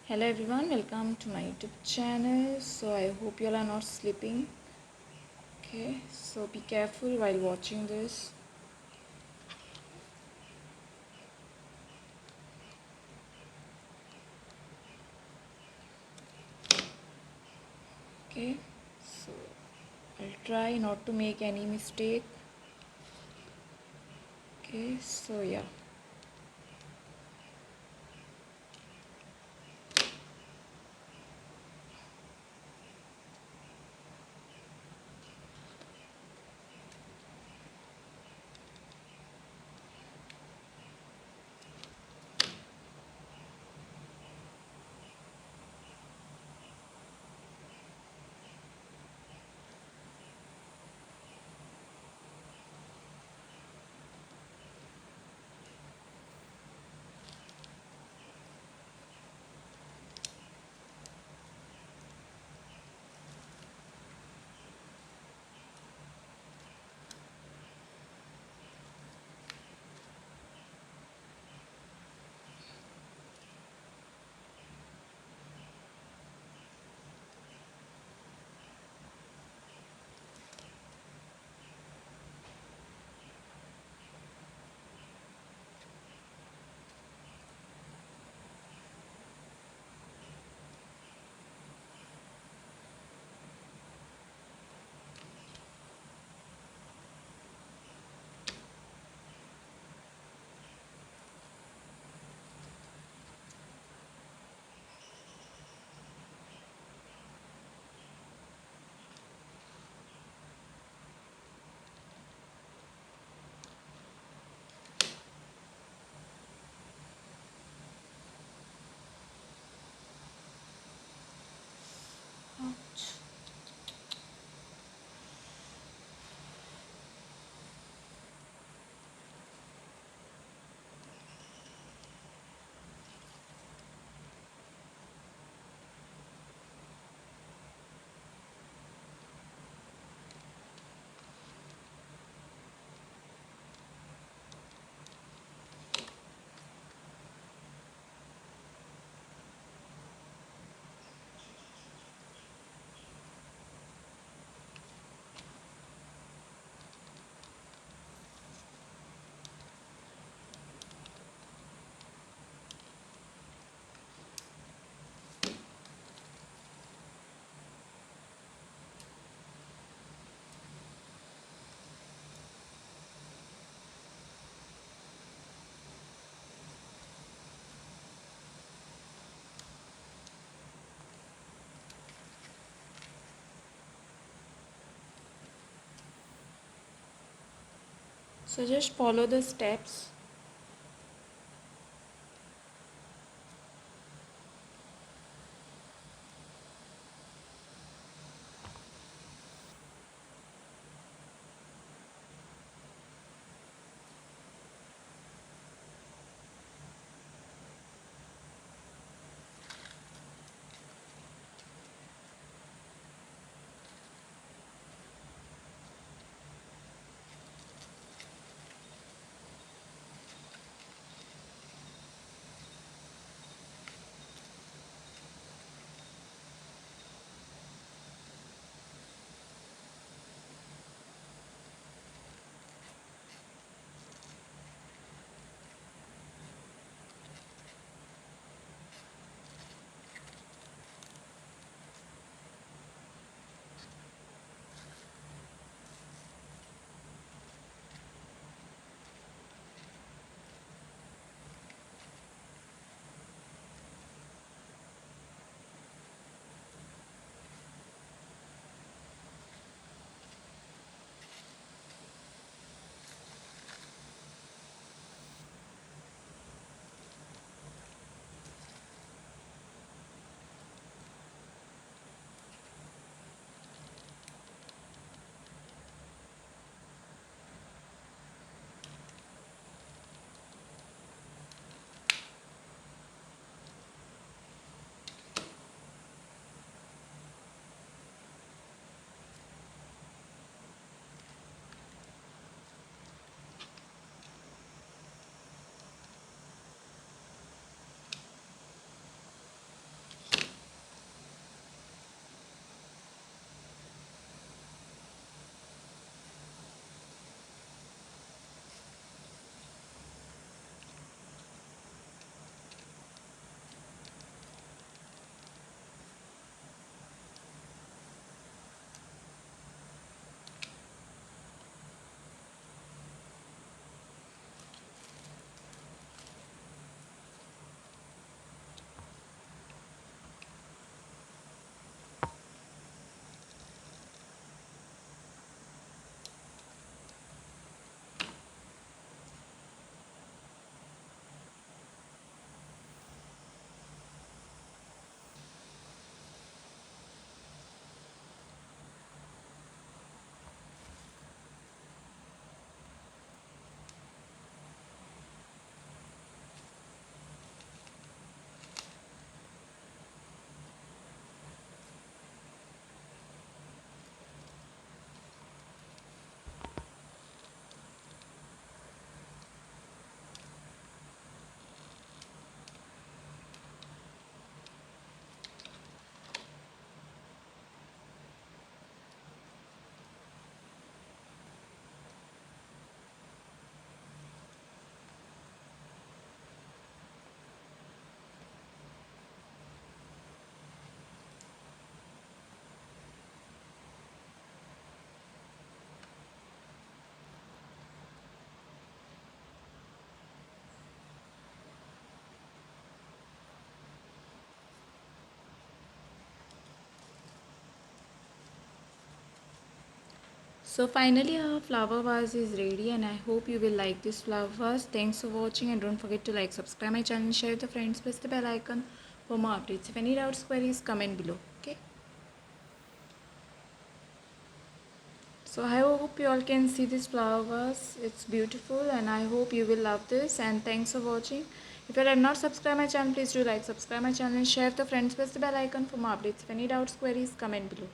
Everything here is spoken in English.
Hello everyone, welcome to my YouTube channel. So I hope you all are not sleeping. Okay, so be careful while watching this. Okay, so I'll try not to make any mistake. Okay, so yeah. Ouch. So just follow the steps. So finally our flower vase is ready, and I hope you will like this flower vase. Thanks for watching, and don't forget to like, subscribe my channel, share with your friends, press the bell icon for more updates. If any doubts, queries, comment below. Okay. So I hope you all can see this flower vase. It's beautiful, and I hope you will love this. And thanks for watching. If you have not subscribed my channel, please do like, subscribe my channel, share with your friends, press the bell icon for more updates. If any doubts, queries, comment below.